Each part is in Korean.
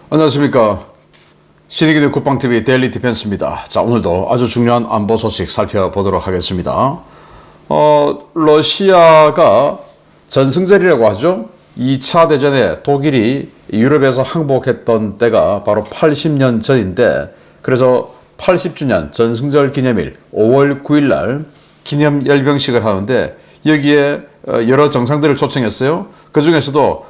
안녕하십니까. 신의기의 국방TV 데일리 디펜스입니다. 자, 오늘도 아주 중요한 안보 소식 살펴보도록 하겠습니다. 러시아가 전승절이라고 하죠. 2차 대전에 독일이 유럽에서 항복했던 때가 바로 80년 전인데, 그래서 80주년 전승절 기념일 5월 9일 날 기념 열병식을 하는데, 여기에 여러 정상들을 초청했어요. 그 중에서도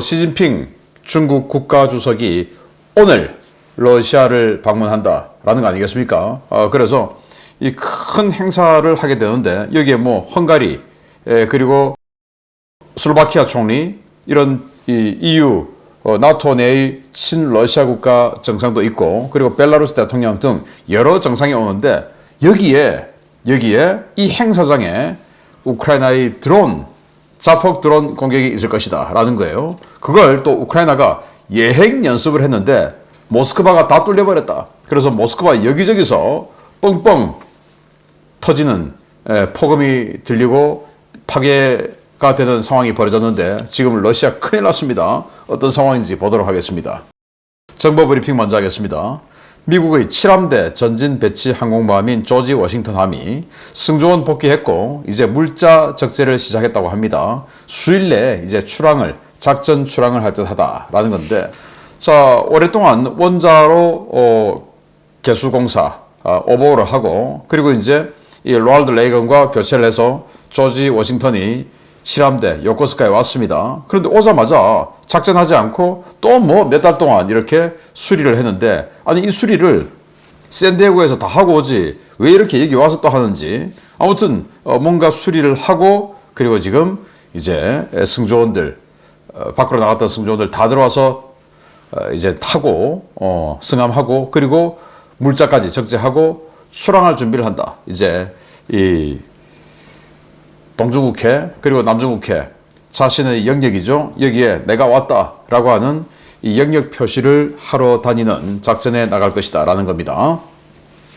시진핑 중국 국가주석이 오늘 러시아를 방문한다라는 거 아니겠습니까? 그래서 이 큰 행사를 하게 되는데, 여기에 뭐 헝가리, 그리고 슬로바키아 총리, 이런 이 EU, 나토 내의 친러시아 국가 정상도 있고, 그리고 벨라루스 대통령 등 여러 정상이 오는데, 여기에 이 행사장에 우크라이나의 자폭 드론 공격이 있을 것이다 라는 거예요. 그걸 또 우크라이나가 예행 연습을 했는데 모스크바가 다 뚫려버렸다. 그래서 모스크바 여기저기서 뻥뻥 터지는 폭음이 들리고 파괴가 되는 상황이 벌어졌는데, 지금 러시아 큰일 났습니다. 어떤 상황인지 보도록 하겠습니다. 정보 브리핑 먼저 하겠습니다. 미국의 7함대 전진 배치 항공모함인 조지 워싱턴함이 승조원 복귀했고, 이제 물자 적재를 시작했다고 합니다. 수일 내에 이제 작전 출항을 할 듯하다라는 건데, 자, 오랫동안 원자로 개수공사 오버홀을 하고, 그리고 이제 이 로널드 레이건과 교체를 해서 조지 워싱턴이 7함대 요코스카에 왔습니다. 그런데 오자마자 작전하지 않고 또 뭐 몇 달 동안 이렇게 수리를 했는데, 아니 이 수리를 샌디에고에서 다 하고 오지 왜 이렇게 여기 와서 또 하는지, 아무튼 뭔가 수리를 하고, 그리고 지금 이제 승조원들 밖으로 나갔던 승조원들 다 들어와서 이제 타고 승함하고, 그리고 물자까지 적재하고 출항할 준비를 한다. 이제 이 동중국해 그리고 남중국해 자신의 영역이죠. 여기에 내가 왔다라고 하는 이 영역 표시를 하러 다니는 작전에 나갈 것이다 라는 겁니다.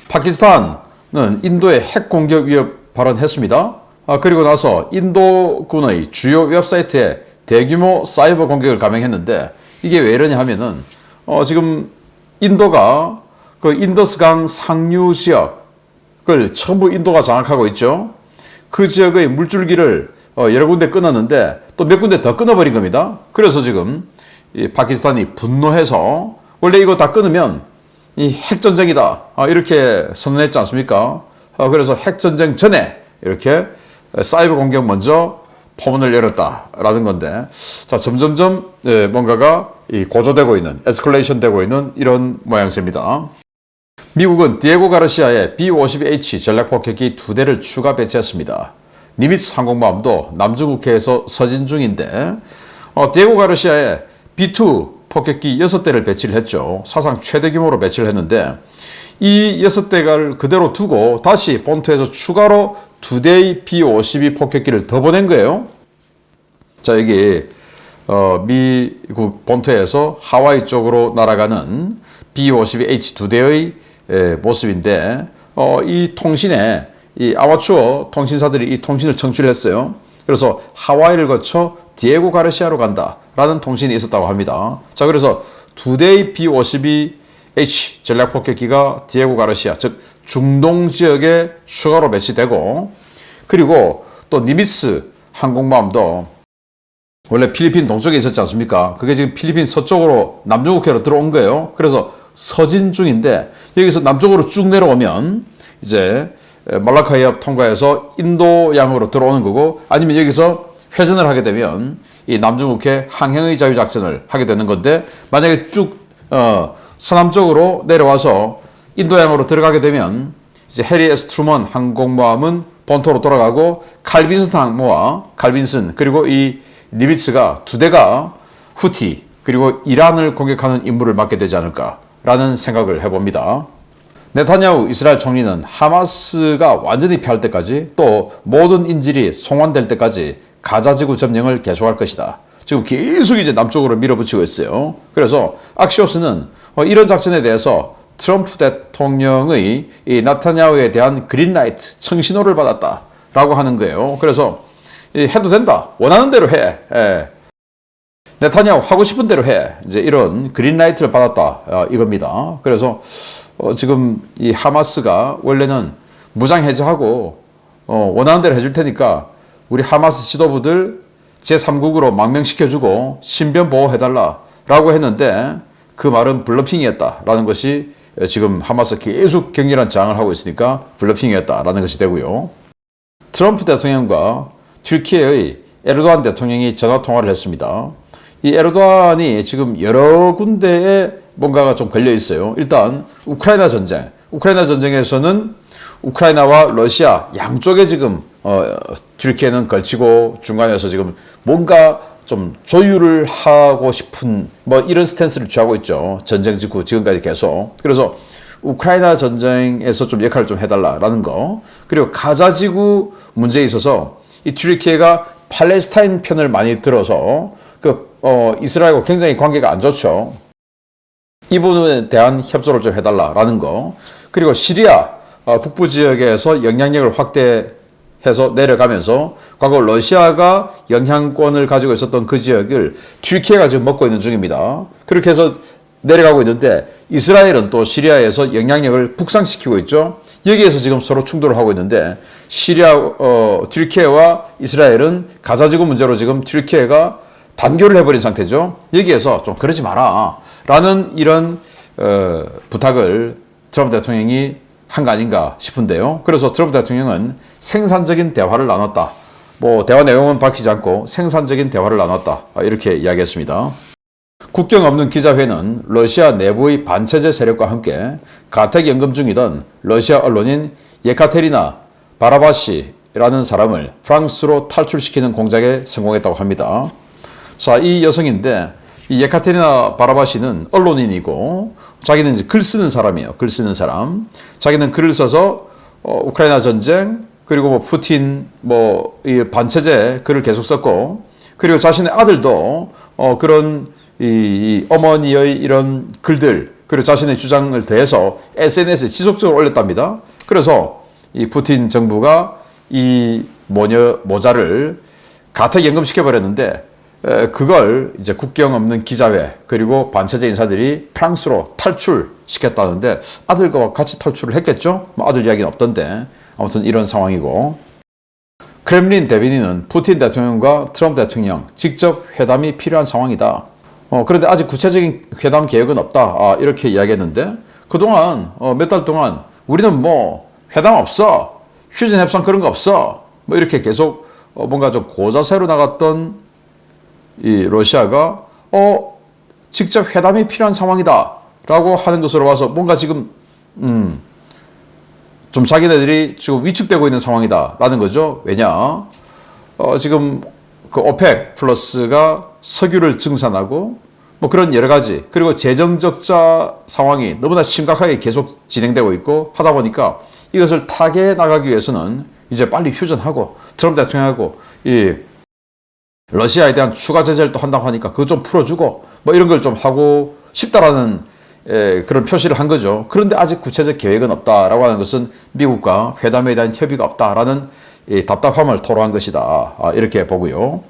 파키스탄은 인도의 핵 공격 위협 발언했습니다. 그리고 나서 인도군의 주요 웹사이트에 대규모 사이버 공격을 감행했는데, 이게 왜 이러냐 하면은 지금 인도가 그 인더스강 상류 지역을 전부 인도가 장악하고 있죠. 그 지역의 물줄기를 여러 군데 끊었는데 또 몇 군데 더 끊어버린 겁니다. 그래서 지금 이 파키스탄이 분노해서, 원래 이거 다 끊으면 이 핵전쟁이다 이렇게 선언했지 않습니까? 그래서 핵전쟁 전에 이렇게 사이버 공격 먼저 포문을 열었다라는 건데, 자, 점점점 뭔가가 고조되고 있는, 에스컬레이션 되고 있는 이런 모양새입니다. 미국은 디에고 가르시아의 B-52H 전략폭격기 2대를 추가 배치했습니다. 니미츠 항공모함도 남중국해에서 서진 중인데, 디에고 가르시아의 B-2 폭격기 6대를 배치를 했죠. 사상 최대 규모로 배치를 했는데, 이 6대를 그대로 두고 다시 본토에서 추가로 2대의 B-52 폭격기를 더 보낸 거예요. 자, 여기 미국 본토에서 하와이 쪽으로 날아가는 B-52H 2대의 모습인데, 이 통신에 이 아마추어 통신사들이 이 통신을 청취를 했어요. 그래서 하와이를 거쳐 디에고 가르시아로 간다라는 통신이 있었다고 합니다. 자, 그래서 2대의 B-52H 전략폭격기가 디에고 가르시아, 즉 중동 지역에 추가로 배치되고, 그리고 또 니미츠 항공모함도 원래 필리핀 동쪽에 있었지 않습니까? 그게 지금 필리핀 서쪽으로 남중국해로 들어온 거예요. 그래서 서진 중인데, 여기서 남쪽으로 쭉 내려오면 이제 말라카 해협 통과해서 인도양으로 들어오는 거고, 아니면 여기서 회전을 하게 되면 이 남중국해 항행의 자유작전을 하게 되는 건데, 만약에 쭉 서남쪽으로 내려와서 인도양으로 들어가게 되면 이제 해리 S 트루먼 항공모함은 본토로 돌아가고, 칼빈슨 항모와 칼빈슨 그리고 이 니미츠가 2대가 후티 그리고 이란을 공격하는 임무를 맡게 되지 않을까라는 생각을 해봅니다. 네타냐후 이스라엘 총리는 하마스가 완전히 패할 때까지, 또 모든 인질이 송환될 때까지 가자지구 점령을 계속할 것이다. 지금 계속 이제 남쪽으로 밀어붙이고 있어요. 그래서 악시오스는 이런 작전에 대해서 트럼프 대통령의 이 네타냐후에 대한 그린라이트, 청신호를 받았다라고 하는 거예요. 그래서 해도 된다, 원하는 대로 해. 네타냐후 하고 싶은 대로 해. 이제 이런 그린라이트를 받았다. 이겁니다. 그래서 지금 이 하마스가 원래는 무장 해제하고 원하는 대로 해줄 테니까 우리 하마스 지도부들 제3국으로 망명시켜주고 신변 보호해달라라고 했는데 그 말은 블러핑이었다라는 것이 지금 하마스 계속 격렬한 저항을 하고 있으니까 블러핑이었다라는 것이 되고요. 트럼프 대통령과 튀르키예의 에르도안 대통령이 전화통화를 했습니다. 이 에르도안이 지금 여러 군데에 뭔가가 좀 걸려 있어요. 일단 우크라이나 전쟁에서는 우크라이나와 러시아 양쪽에 지금 튀르키예는 걸치고 중간에서 지금 뭔가 좀 조율을 하고 싶은 뭐 이런 스탠스를 취하고 있죠. 전쟁 직후 지금까지 계속. 그래서 우크라이나 전쟁에서 좀 역할을 좀 해달라라는 거. 그리고 가자 지구 문제에 있어서 이 튀르키예가 팔레스타인 편을 많이 들어서 이스라엘과 굉장히 관계가 안 좋죠. 이 부분에 대한 협조를 좀 해달라라는 거. 그리고 시리아 북부 지역에서 영향력을 확대해서 내려가면서 과거 러시아가 영향권을 가지고 있었던 그 지역을 튀르키예가 지금 먹고 있는 중입니다. 그렇게 해서 내려가고 있는데 이스라엘은 또 시리아에서 영향력을 북상시키고 있죠. 여기에서 지금 서로 충돌을 하고 있는데 튀르키예와 이스라엘은 가자지구 문제로 지금 튀르키예가 단교를 해버린 상태죠. 여기에서 좀 그러지 마라 라는 이런 부탁을 트럼프 대통령이 한 거 아닌가 싶은데요. 그래서 트럼프 대통령은 생산적인 대화를 나눴다. 뭐 대화 내용은 밝히지 않고 생산적인 대화를 나눴다. 이렇게 이야기했습니다. 국경 없는 기자회는 러시아 내부의 반체제 세력과 함께 가택연금 중이던 러시아 언론인 예카테리나 바라바시라는 사람을 프랑스로 탈출시키는 공작에 성공했다고 합니다. 자, 이 여성인데 이 예카테리나 바라바시는 언론인이고 자기는 이제 글 쓰는 사람이에요. 글 쓰는 사람. 자기는 글을 써서 우크라이나 전쟁 그리고 뭐 푸틴 이 반체제 글을 계속 썼고 그리고 자신의 아들도 그런 이 어머니의 이런 글들 그리고 자신의 주장을 더해서 SNS에 지속적으로 올렸답니다. 그래서 이 푸틴 정부가 이 모자를 가택연금 시켜버렸는데 그걸 이제 국경 없는 기자회 그리고 반체제 인사들이 프랑스로 탈출시켰다는데 아들과 같이 탈출을 했겠죠? 뭐 아들 이야기는 없던데 아무튼 이런 상황이고 크렘린 대변인은 푸틴 대통령과 트럼프 대통령 직접 회담이 필요한 상황이다. 그런데 아직 구체적인 회담 계획은 없다. 이렇게 이야기했는데 그동안 몇 달 동안 우리는 뭐 회담 없어. 휴전 협상 그런 거 없어. 뭐 이렇게 계속 뭔가 좀 고자세로 나갔던 이 러시아가 직접 회담이 필요한 상황이다 라고 하는 것으로 봐서 뭔가 지금 좀 자기네들이 지금 위축되고 있는 상황이다 라는 거죠. 왜냐 지금 그 오펙 플러스가 석유를 증산하고 뭐 그런 여러 가지 그리고 재정 적자 상황이 너무나 심각하게 계속 진행되고 있고 하다 보니까 이것을 타개해 나가기 위해서는 이제 빨리 휴전하고 트럼프 대통령하고 이 러시아에 대한 추가 제재를 또 한다고 하니까 그거 좀 풀어주고 뭐 이런 걸 좀 하고 싶다라는 그런 표시를 한 거죠. 그런데 아직 구체적 계획은 없다라고 하는 것은 미국과 회담에 대한 협의가 없다라는 답답함을 토로한 것이다. 이렇게 보고요.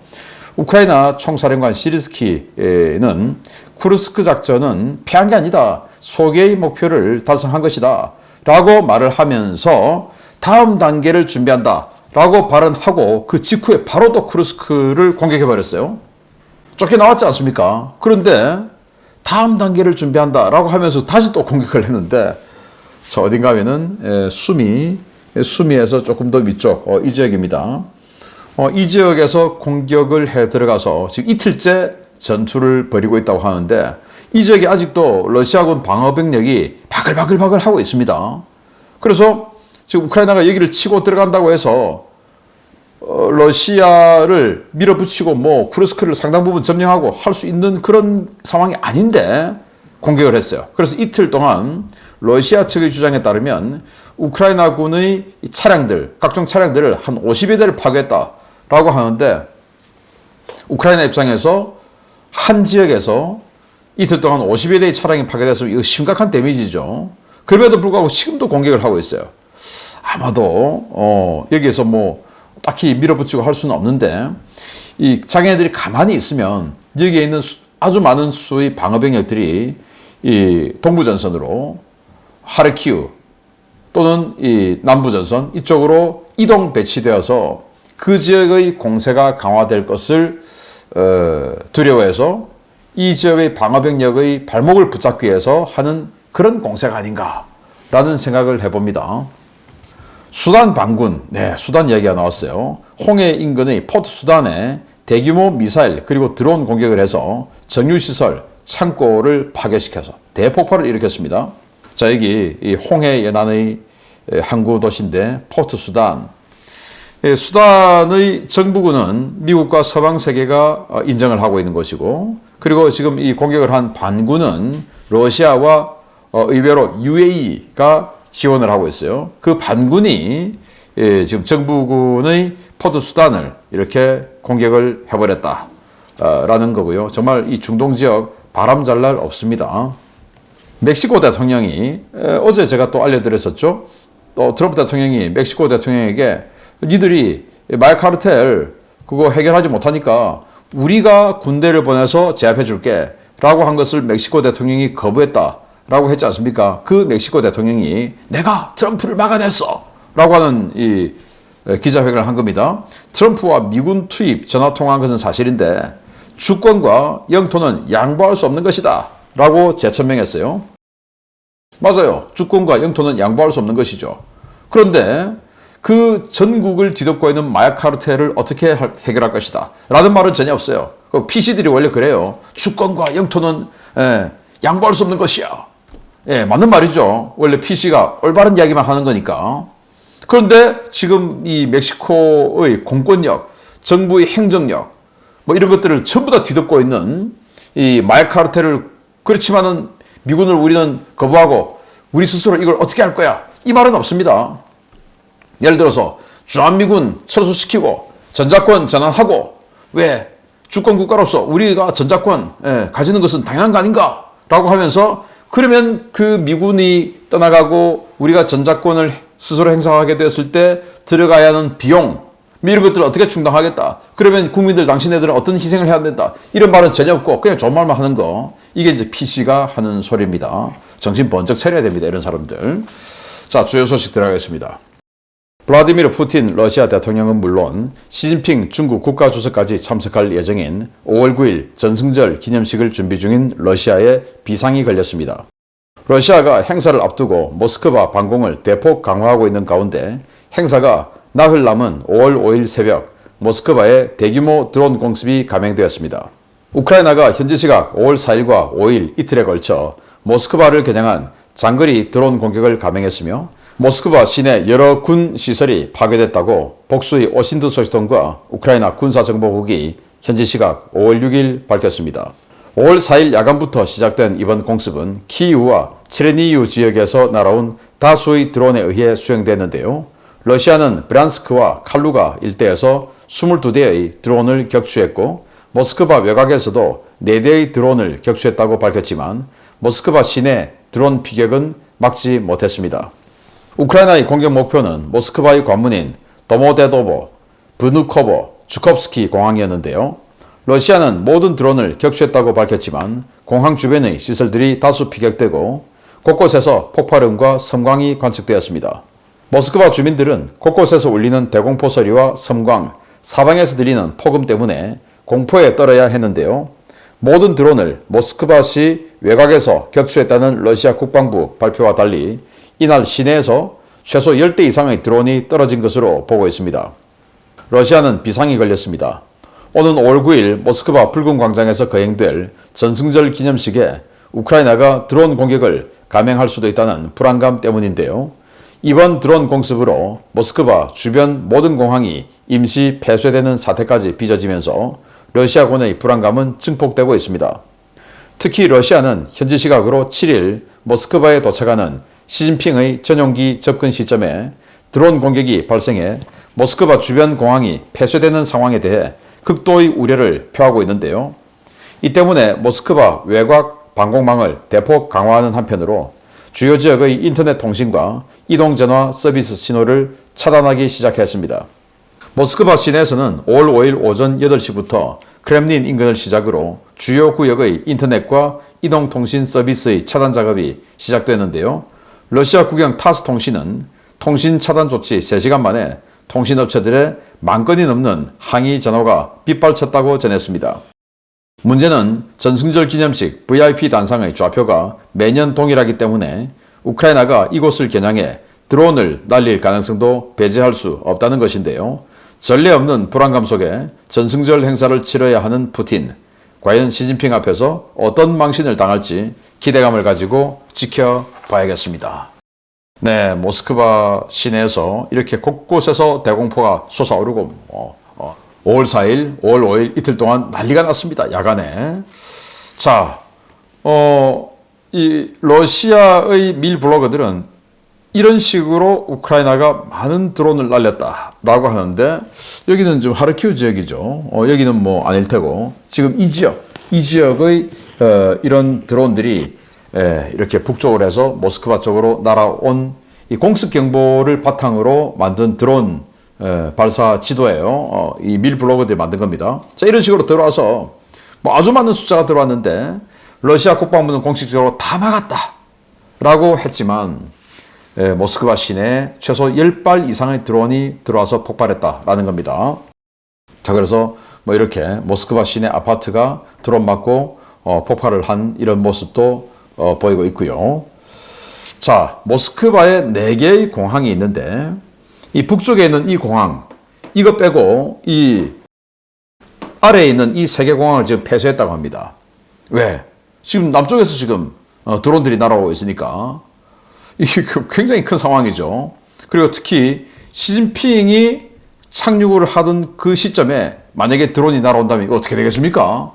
우크라이나 총사령관 시리스키는 쿠르스크 작전은 패한 게 아니다. 소개의 목표를 달성한 것이다. 라고 말을 하면서 다음 단계를 준비한다. 라고 발언하고 그 직후에 바로 또 쿠르스크를 공격해버렸어요. 쫓겨나왔지 않습니까? 그런데 다음 단계를 준비한다 라고 하면서 다시 또 공격을 했는데 자 어딘가 하면은 수미에서 조금 더 위쪽 이 지역입니다. 이 지역에서 공격을 해 들어가서 지금 이틀째 전투를 벌이고 있다고 하는데 이 지역에 아직도 러시아군 방어 병력이 바글바글 하고 있습니다. 그래서 지금 우크라이나가 여기를 치고 들어간다고 해서 러시아를 밀어붙이고 뭐 쿠르스크를 상당 부분 점령하고 할 수 있는 그런 상황이 아닌데 공격을 했어요. 그래서 이틀 동안 러시아 측의 주장에 따르면 우크라이나군의 차량들, 각종 차량들을 한 50여 대를 파괴했다라고 하는데 우크라이나 입장에서 한 지역에서 이틀 동안 50여 대의 차량이 파괴됐으면 이거 심각한 데미지죠. 그럼에도 불구하고 지금도 공격을 하고 있어요. 아마도 여기에서 뭐 딱히 밀어붙이고 할 수는 없는데 이 자기네들이 가만히 있으면 여기에 있는 아주 많은 수의 방어병력들이 이 동부전선으로 하르키우 또는 이 남부전선 이쪽으로 이동 배치되어서 그 지역의 공세가 강화될 것을 두려워해서 이 지역의 방어병력의 발목을 붙잡기 위해서 하는 그런 공세가 아닌가라는 생각을 해봅니다. 수단 반군, 수단 이야기가 나왔어요. 홍해 인근의 포트 수단에 대규모 미사일 그리고 드론 공격을 해서 정유시설, 창고를 파괴시켜서 대폭발을 일으켰습니다. 자, 여기 이 홍해 연안의 항구 도시인데 포트 수단. 수단의 정부군은 미국과 서방 세계가 인정을 하고 있는 것이고, 그리고 지금 이 공격을 한 반군은 러시아와 의외로 UAE가 지원을 하고 있어요. 그 반군이 지금 정부군의 포트 수단을 이렇게 공격을 해버렸다라는 거고요. 정말 이 중동 지역 바람 잘 날 없습니다. 멕시코 대통령이 어제 제가 또 알려드렸었죠. 또 트럼프 대통령이 멕시코 대통령에게 니들이 마약 카르텔 그거 해결하지 못하니까 우리가 군대를 보내서 제압해 줄게 라고 한 것을 멕시코 대통령이 거부했다라고 했지 않습니까? 그 멕시코 대통령이 내가 트럼프를 막아냈어 라고 하는 이 기자회견을 한 겁니다. 트럼프와 미군 투입 전화 통화한 것은 사실인데 주권과 영토는 양보할 수 없는 것이다 라고 재천명했어요. 맞아요. 주권과 영토는 양보할 수 없는 것이죠. 그런데 그 전국을 뒤덮고 있는 마약 카르텔을 어떻게 해결할 것이다 라는 말은 전혀 없어요. PC들이 원래 그래요. 주권과 영토는 양보할 수 없는 것이야. 맞는 말이죠. 원래 PC가 올바른 이야기만 하는 거니까. 그런데 지금 이 멕시코의 공권력, 정부의 행정력 뭐 이런 것들을 전부 다 뒤덮고 있는 이 마약 카르텔을, 그렇지만은 미군을 우리는 거부하고 우리 스스로 이걸 어떻게 할 거야? 이 말은 없습니다. 예를 들어서 주한미군 철수시키고 전자권 전환하고, 왜 주권 국가로서 우리가 전자권 가지는 것은 당연한 거 아닌가? 라고 하면서, 그러면 그 미군이 떠나가고 우리가 전자권을 스스로 행사하게 되었을 때 들어가야 하는 비용, 이런 것들을 어떻게 충당하겠다. 그러면 국민들, 당신네들은 어떤 희생을 해야 된다. 이런 말은 전혀 없고 그냥 좋은 말만 하는 거. 이게 이제 PC가 하는 소리입니다. 정신 번쩍 차려야 됩니다. 이런 사람들. 자, 주요 소식 들어가겠습니다. 블라디미르 푸틴 러시아 대통령은 물론 시진핑 중국 국가주석까지 참석할 예정인 5월 9일 전승절 기념식을 준비 중인 러시아에 비상이 걸렸습니다. 러시아가 행사를 앞두고 모스크바 방공을 대폭 강화하고 있는 가운데 행사가 나흘 남은 5월 5일 새벽 모스크바에 대규모 드론 공습이 감행되었습니다. 우크라이나가 현지 시각 5월 4일과 5일 이틀에 걸쳐 모스크바를 겨냥한 장거리 드론 공격을 감행했으며 모스크바 시내 여러 군 시설이 파괴됐다고 복수의 오신트 소식통과 우크라이나 군사정보국이 현지 시각 5월 6일 밝혔습니다. 5월 4일 야간부터 시작된 이번 공습은 키이우와 체르니히우 지역에서 날아온 다수의 드론에 의해 수행됐는데요. 러시아는 브란스크와 칼루가 일대에서 22대의 드론을 격추했고 모스크바 외곽에서도 4대의 드론을 격추했다고 밝혔지만 모스크바 시내 드론 피격은 막지 못했습니다. 우크라이나의 공격 목표는 모스크바의 관문인 도모데도보, 브누코보, 주콥스키 공항이었는데요. 러시아는 모든 드론을 격추했다고 밝혔지만 공항 주변의 시설들이 다수 피격되고 곳곳에서 폭발음과 섬광이 관측되었습니다. 모스크바 주민들은 곳곳에서 울리는 대공포 소리와 섬광, 사방에서 들리는 폭음 때문에 공포에 떨어야 했는데요. 모든 드론을 모스크바시 외곽에서 격추했다는 러시아 국방부 발표와 달리 이날 시내에서 최소 10대 이상의 드론이 떨어진 것으로 보고 있습니다. 러시아는 비상이 걸렸습니다. 오는 5월 9일 모스크바 붉은 광장에서 거행될 전승절 기념식에 우크라이나가 드론 공격을 감행할 수도 있다는 불안감 때문인데요. 이번 드론 공습으로 모스크바 주변 모든 공항이 임시 폐쇄되는 사태까지 빚어지면서 러시아군의 불안감은 증폭되고 있습니다. 특히 러시아는 현지 시각으로 7일 모스크바에 도착하는 시진핑의 전용기 접근 시점에 드론 공격이 발생해 모스크바 주변 공항이 폐쇄되는 상황에 대해 극도의 우려를 표하고 있는데요. 이 때문에 모스크바 외곽 방공망을 대폭 강화하는 한편으로 주요 지역의 인터넷 통신과 이동전화 서비스 신호를 차단하기 시작했습니다. 모스크바 시내에서는 5월 5일 오전 8시부터 크렘린 인근을 시작으로 주요 구역의 인터넷과 이동통신 서비스의 차단 작업이 시작됐는데요. 러시아 국영 타스 통신은 통신 차단 조치 3시간 만에 통신업체들의 10,000건이 넘는 항의 전화가 빗발쳤다고 전했습니다. 문제는 전승절 기념식 VIP 단상의 좌표가 매년 동일하기 때문에 우크라이나가 이곳을 겨냥해 드론을 날릴 가능성도 배제할 수 없다는 것인데요. 전례 없는 불안감 속에 전승절 행사를 치러야 하는 푸틴. 과연 시진핑 앞에서 어떤 망신을 당할지 기대감을 가지고 지켜봐야겠습니다. 네, 모스크바 시내에서 이렇게 곳곳에서 대공포가 솟아오르고 5월 4일, 5월 5일 이틀 동안 난리가 났습니다. 야간에. 자, 이 러시아의 밀 블로거들은 이런 식으로 우크라이나가 많은 드론을 날렸다라고 하는데 여기는 좀 하르키우 지역이죠. 여기는 뭐 아닐 테고 지금 이 지역의 이런 드론들이 이렇게 북쪽으로 해서 모스크바 쪽으로 날아온 이 공습 경보를 바탕으로 만든 드론 발사 지도예요. 이 밀 블로거들이 만든 겁니다. 자, 이런 식으로 들어와서 뭐 아주 많은 숫자가 들어왔는데 러시아 국방부는 공식적으로 다 막았다라고 했지만 모스크바 시내에 최소 10발 이상의 드론이 들어와서 폭발했다라는 겁니다. 자, 그래서 뭐 이렇게 모스크바 시내 아파트가 드론 맞고 폭발을 한 이런 모습도 보이고 있고요. 자, 모스크바에 4개의 공항이 있는데 이 북쪽에 있는 이 공항, 이거 빼고 이 아래에 있는 이 3개 공항을 지금 폐쇄했다고 합니다. 왜? 지금 남쪽에서 지금 드론들이 날아오고 있으니까 이게 굉장히 큰 상황이죠. 그리고 특히 시진핑이 착륙을 하던 그 시점에 만약에 드론이 날아온다면 이거 어떻게 되겠습니까?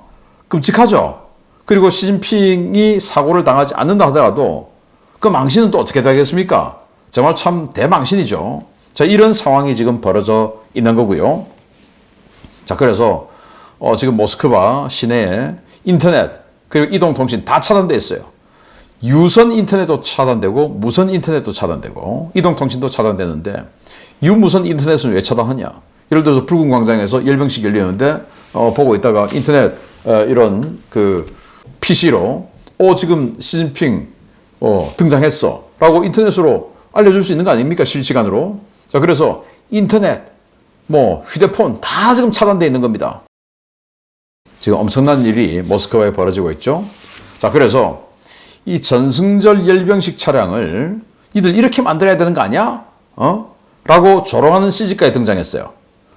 끔찍하죠. 그리고 시진핑이 사고를 당하지 않는다 하더라도 그 망신은 또 어떻게 되겠습니까? 정말 참 대망신이죠. 자, 이런 상황이 지금 벌어져 있는 거고요. 자, 그래서 지금 모스크바 시내에 인터넷 그리고 이동통신 다 차단돼 있어요. 유선 인터넷도 차단되고 무선 인터넷도 차단되고 이동통신도 차단되는데 유무선 인터넷은 왜 차단하냐? 예를 들어서 붉은 광장에서 열병식 열리는데 보고 있다가 인터넷 이런 그 PC로 지금 시진핑 등장했어 라고 인터넷으로 알려줄 수 있는 거 아닙니까? 실시간으로. 자, 그래서 인터넷, 뭐 휴대폰 다 지금 차단되어 있는 겁니다. 지금 엄청난 일이 모스크바에 벌어지고 있죠. 자, 그래서 이 전승절 열병식 차량을 니들 이렇게 만들어야 되는 거 아니야? 라고 조롱하는 CG까지 등장했어요.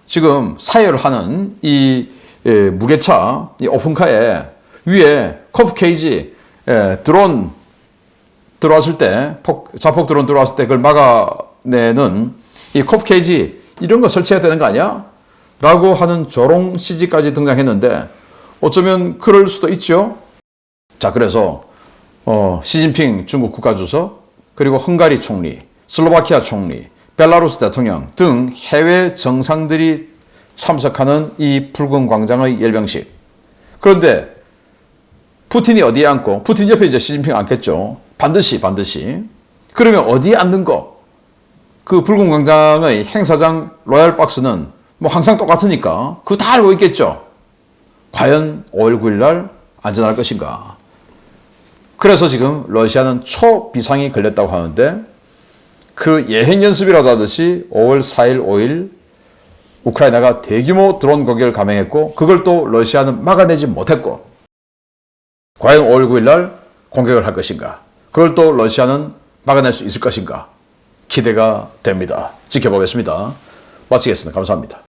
지금 사열을 하는 이 무게차, 이 오픈카에 위에 커프 케이지, 드론 들어왔을 때, 자폭 드론 들어왔을 때 그걸 막아내는 이 커프 케이지 이런 거 설치해야 되는 거 아니야? 라고 하는 조롱 CG까지 등장했는데 어쩌면 그럴 수도 있죠. 자, 그래서 시진핑 중국 국가주석, 그리고 헝가리 총리, 슬로바키아 총리, 벨라루스 대통령 등 해외 정상들이 참석하는 이 붉은 광장의 열병식. 그런데 푸틴이 어디에 앉고, 푸틴 옆에 이제 시진핑 앉겠죠. 반드시. 그러면 어디에 앉는 거? 그 붉은 광장의 행사장 로얄 박스는 뭐 항상 똑같으니까 그거 다 알고 있겠죠. 과연 5월 9일 날 안전할 것인가? 그래서 지금 러시아는 초비상이 걸렸다고 하는데 그 예행 연습이라도 하듯이 5월 4일, 5일 우크라이나가 대규모 드론 공격을 감행했고 그걸 또 러시아는 막아내지 못했고 과연 5월 9일 날 공격을 할 것인가? 그걸 또 러시아는 막아낼 수 있을 것인가? 기대가 됩니다. 지켜보겠습니다. 마치겠습니다. 감사합니다.